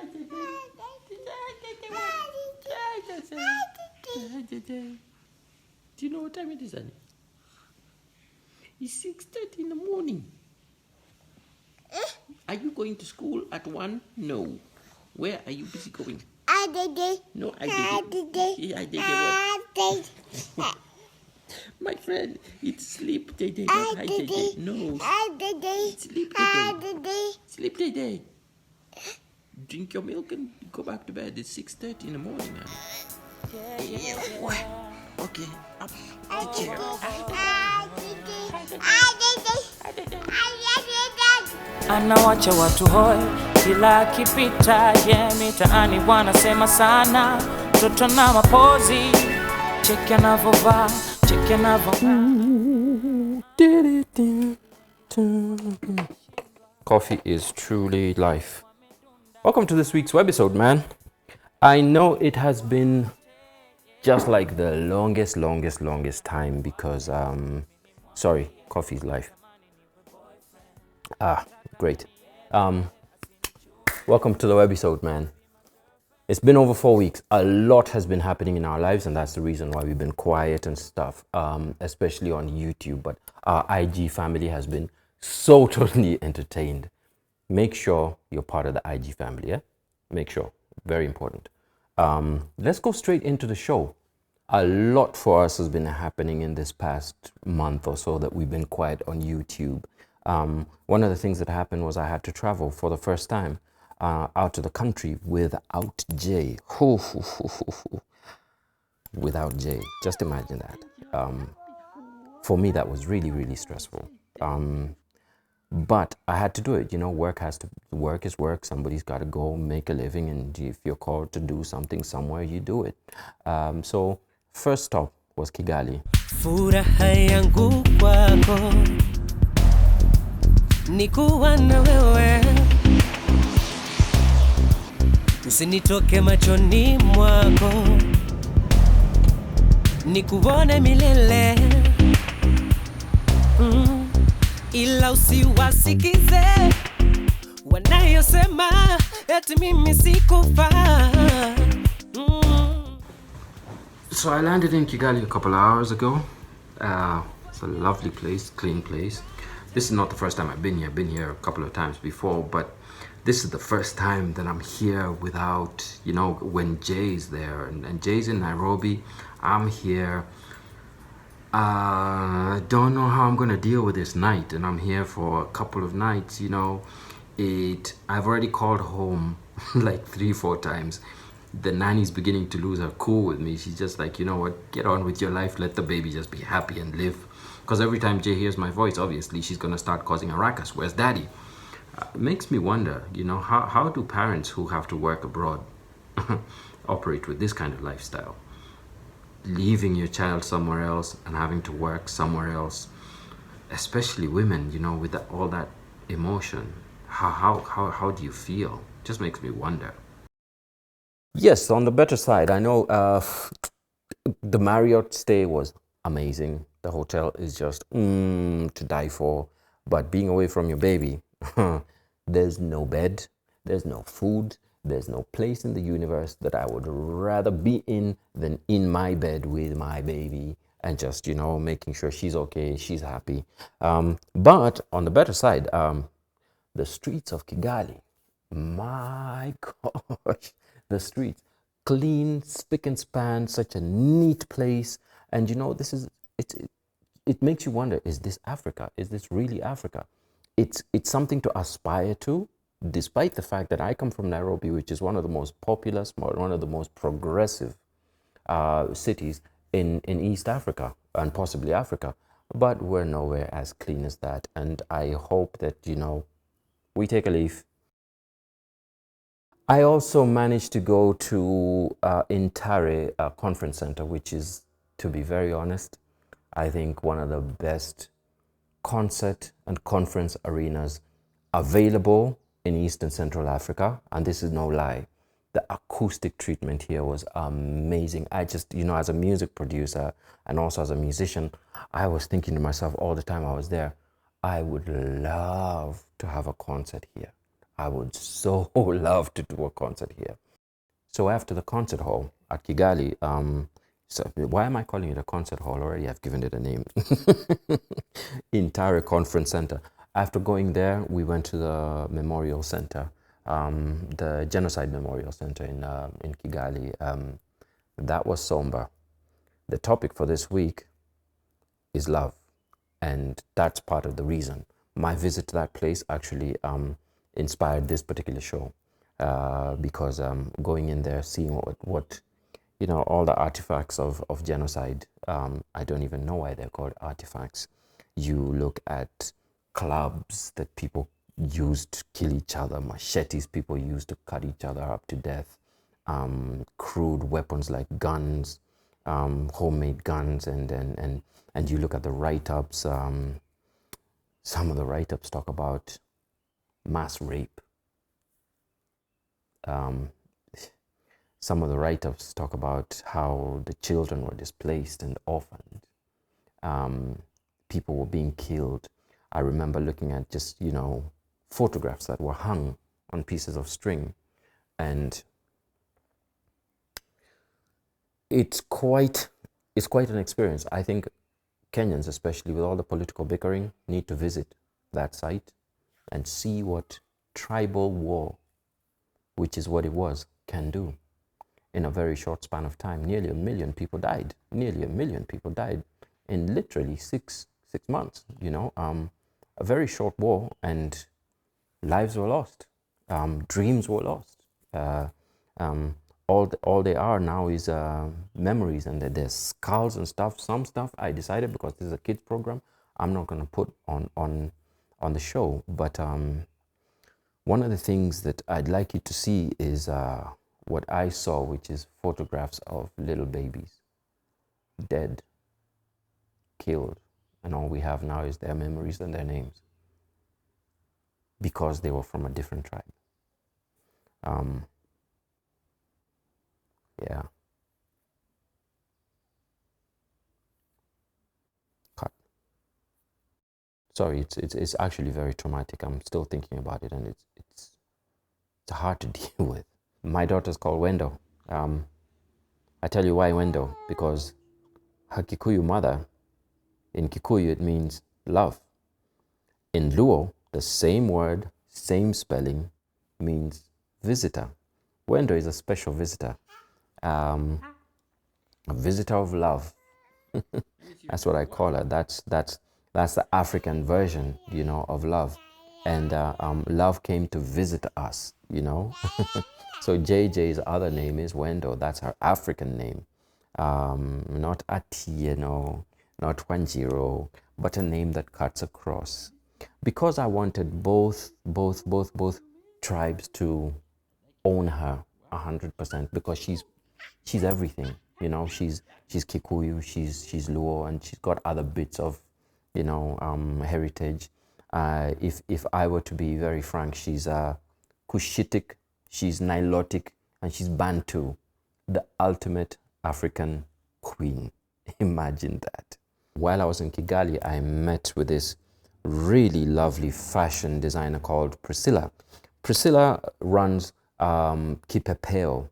Do you know what time it is, honey? It's 6:30 in the morning. Are you going to school at 1? No. Where are you busy going? No, I did. What? My friend, it's sleep day, not high day. No. It's sleep day. Sleep day. Drink your milk and go back to bed. It's 6:30 in the morning, honey. Okay, up the chair. Anawacha watu hoi kila kipita mitaani wanasema sana toto na mapozi cheki anavovaa cheki Coffee is truly life. Welcome to this week's webisode, man. I know it has been just like the longest time because sorry, coffee is life. Great. Welcome to the webisode, man. It's been over 4 weeks. A lot has been happening in our lives, and that's the reason why we've been quiet and stuff, especially on YouTube. But our IG family has been so totally entertained. Make sure you're part of the IG family, yeah? Make sure. Very important. Let's go straight into the show. A lot for us has been happening in this past month or so that we've been quiet on YouTube. One of the things that happened was I had to travel for the first time out of the country without Jay. Without Jay. Just imagine that. For me, that was really stressful. But I had to do it. You know, work is work. Somebody's got to go make a living. And if you're called to do something somewhere, you do it. So first stop was Kigali. Furaha yangu kwako nikuwa na wewe usinitoke machoni mwako nikuone milele ila usiwasikize wanayosema eti mimi sikufaa. So I landed in Kigali a couple of hours ago. It's a lovely place, clean place. This is not the first time I've been here. I've been here a couple of times before, but this is the first time that I'm here without, you know, when Jay's there. And Jay's in Nairobi. I'm here. I don't know how I'm going to deal with this night. And I'm here for a couple of nights, you know. I've already called home like 3-4 times. The nanny's beginning to lose her cool with me. She's just like, you know what, get on with your life. Let the baby just be happy and live. Because every time Jay hears my voice, obviously, she's going to start causing a ruckus. Where's daddy? It makes me wonder, you know, how do parents who have to work abroad operate with this kind of lifestyle? Leaving your child somewhere else and having to work somewhere else. Especially women, you know, with all that emotion. How do you feel? Just makes me wonder. Yes, on the better side, I know the Marriott stay was amazing. The hotel is just to die for. But being away from your baby, there's no bed, there's no food, there's no place in the universe that I would rather be in than in my bed with my baby and just, you know, making sure she's okay, she's happy. But on the better side, the streets of Kigali, my gosh, the streets, clean, spick and span, such a neat place. And you know, it makes you wonder, is this Africa? Is this really Africa? It's something to aspire to, despite the fact that I come from Nairobi, which is one of the most populous, one of the most progressive cities in East Africa and possibly Africa. But we're nowhere as clean as that. And I hope that, you know, we take a leaf. I also managed to go to Intare Conference Center, which is, to be very honest, I think one of the best concert and conference arenas available in East and Central Africa. And this is no lie. The acoustic treatment here was amazing. I just, you know, as a music producer and also as a musician, I was thinking to myself all the time I was there, I would love to have a concert here. I would so love to do a concert here. So after the concert hall at Kigali, so why am I calling it a concert hall already? I've given it a name. Entire conference center. After going there, we went to the memorial center, the Genocide Memorial Center in Kigali. That was somber. The topic for this week is love, and that's part of the reason. My visit to that place actually inspired this particular show, because going in there, seeing what you know, all the artifacts of genocide. I don't even know why they're called artifacts. You look at clubs that people used to kill each other, machetes people used to cut each other up to death, crude weapons like guns, homemade guns, and you look at the write-ups. Some of the write-ups talk about mass rape. Some of the write-ups talk about how the children were displaced and orphaned. People were being killed. I remember looking at just, you know, photographs that were hung on pieces of string, and it's quite an experience. I think Kenyans, especially with all the political bickering, need to visit that site and see what tribal war, which is what it was, can do. In a very short span of time, nearly a million people died. Nearly a million people died in literally six months. You know, a very short war, and lives were lost, dreams were lost. All they are now is memories, and there's skulls and stuff. Some stuff I decided, because this is a kids program, I'm not going to put on the show. But one of the things that I'd like you to see is what I saw, which is photographs of little babies dead, killed, and all we have now is their memories and their names, because they were from a different tribe. Yeah. Cut. Sorry, it's actually very traumatic. I'm still thinking about it, and it's hard to deal with. My daughter's called Wendo. I tell you why Wendo, because her Kikuyu mother, in Kikuyu it means love. In Luo, the same word, same spelling, means visitor. Wendo is a special visitor, a visitor of love. That's what I call her. That's the African version, you know, of love. And love came to visit us, you know. So JJ's other name is Wendo. That's her African name. Not Atieno, not Wanjiro, but a name that cuts across. Because I wanted both tribes to own her 100%, because she's everything, you know. She's Kikuyu, she's Luo, and she's got other bits of, you know, heritage. If I were to be very frank, she's Cushitic, she's Nilotic, and she's Bantu, the ultimate African queen. Imagine that. While I was in Kigali, I met with this really lovely fashion designer called Priscilla. Priscilla runs JAY.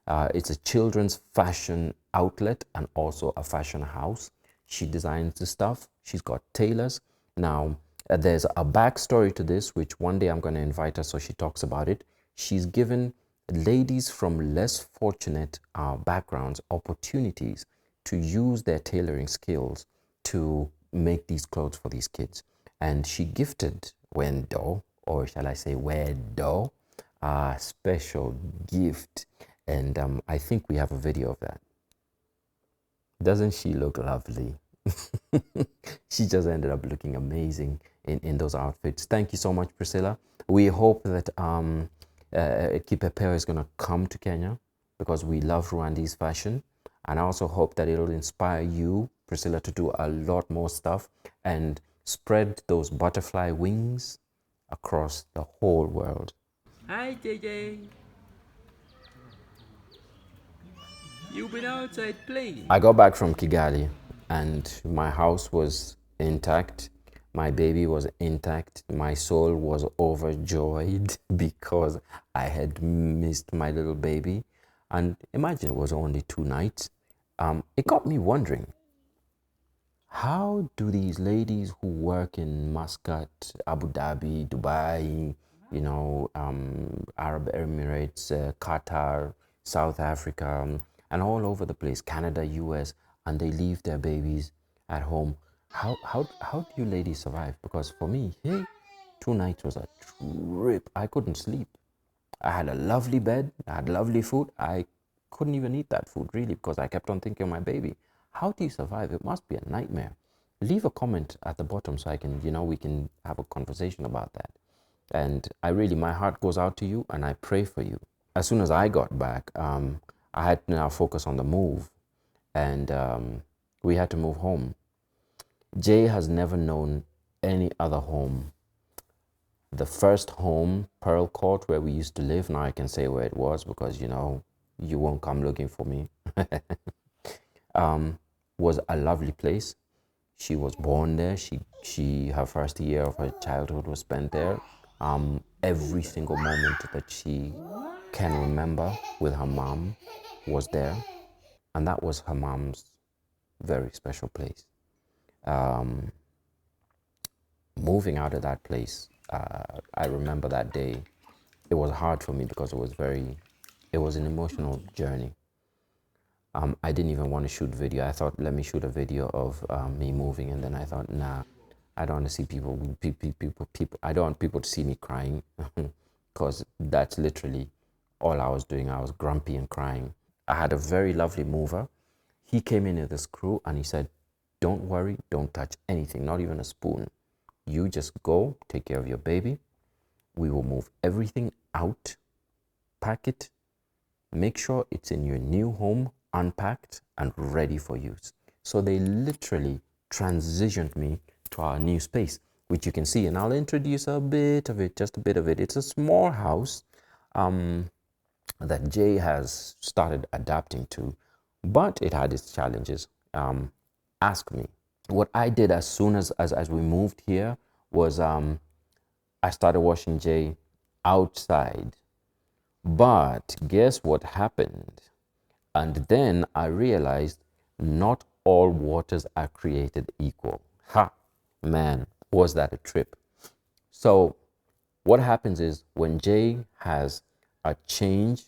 It's a children's fashion outlet and also a fashion house. She designs the stuff. She's got tailors. Now, there's a backstory to this, which one day I'm going to invite her so she talks about it. She's given ladies from less fortunate backgrounds opportunities to use their tailoring skills to make these clothes for these kids. And she gifted Wendo, or shall I say Wedo, a special gift. And I think we have a video of that. Doesn't she look lovely? She just ended up looking amazing in those outfits. Thank you so much, Priscilla. We hope that JAY is going to come to Kenya, because we love Rwandese fashion. And I also hope that it'll inspire you, Priscilla, to do a lot more stuff and spread those butterfly wings across the whole world. Hi, JJ. You've been outside playing. I got back from Kigali and my house was intact. My baby was intact. My soul was overjoyed because I had missed my little baby. And imagine it was only 2 nights. It got me wondering, how do these ladies who work in Muscat, Abu Dhabi, Dubai, Arab Emirates, Qatar, South Africa, and all over the place, Canada, US, and they leave their babies at home? How do you ladies survive? Because for me, hey, 2 nights was a trip. I couldn't sleep. I had a lovely bed, I had lovely food. I couldn't even eat that food really because I kept on thinking of my baby. How do you survive? It must be a nightmare. Leave a comment at the bottom so I can, we can have a conversation about that. And my heart goes out to you and I pray for you. As soon as I got back, I had to now focus on the move, and we had to move home. Jay has never known any other home. The first home, Pearl Court, where we used to live, now I can say where it was because, you won't come looking for me, was a lovely place. She was born there. Her first year of her childhood was spent there. Every single moment that she can remember with her mom was there. And that was her mom's very special place. Moving out of that place, I remember that day. It was hard for me because it was an emotional journey. I didn't even want to shoot video. I thought, let me shoot a video of me moving, and then I thought, nah, I don't want to see people. I don't want people to see me crying, because that's literally all I was doing. I was grumpy and crying. I had a very lovely mover. He came in with this crew and he said, don't worry, don't touch anything, not even a spoon. You just go, take care of your baby. We will move everything out, pack it, make sure it's in your new home, unpacked and ready for use. So they literally transitioned me to our new space, which you can see, and I'll introduce a bit of it, just a bit of it. It's a small house that Jay has started adapting to, but it had its challenges. Ask me. What I did as soon as we moved here was I started washing Jay outside. But guess what happened? And then I realized not all waters are created equal. Ha! Man, was that a trip? So what happens is when Jay has a change,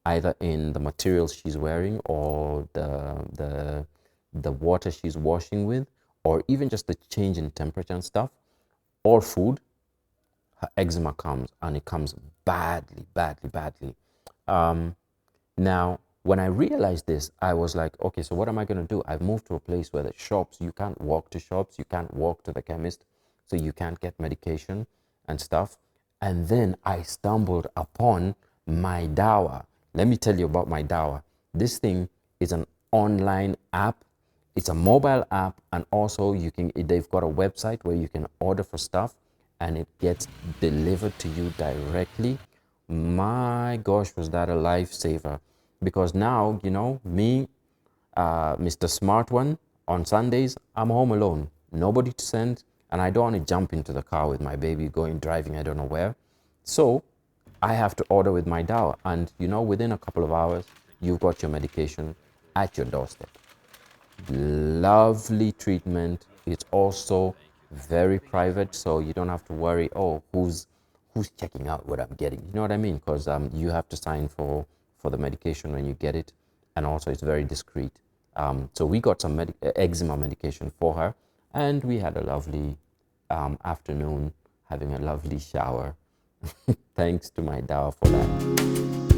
either in the materials she's wearing or the water she's washing with, or even just the change in temperature and stuff, or food, her eczema comes, and it comes badly. Now, when I realized this, I was like, okay, so what am I going to do? I've moved to a place where the shops, you can't walk to shops, you can't walk to the chemist, so you can't get medication and stuff. And then I stumbled upon my Dawa. Let me tell you about my Dawa. This thing is an online app. It's a mobile app, and also they've got a website where you can order for stuff and it gets delivered to you directly. My gosh, was that a lifesaver? Because now, me, Mr. Smart One, on Sundays, I'm home alone. Nobody to send, and I don't want to jump into the car with my baby driving, I don't know where. So I have to order with my Dawa, and within a couple of hours, you've got your medication at your doorstep. Lovely treatment. It's also very private, so you don't have to worry, oh, who's checking out what I'm getting, you know what I mean? Because you have to sign for the medication when you get it, and also it's very discreet. So we got some eczema medication for her, and we had a lovely afternoon, having a lovely shower. Thanks to my Dawa for that.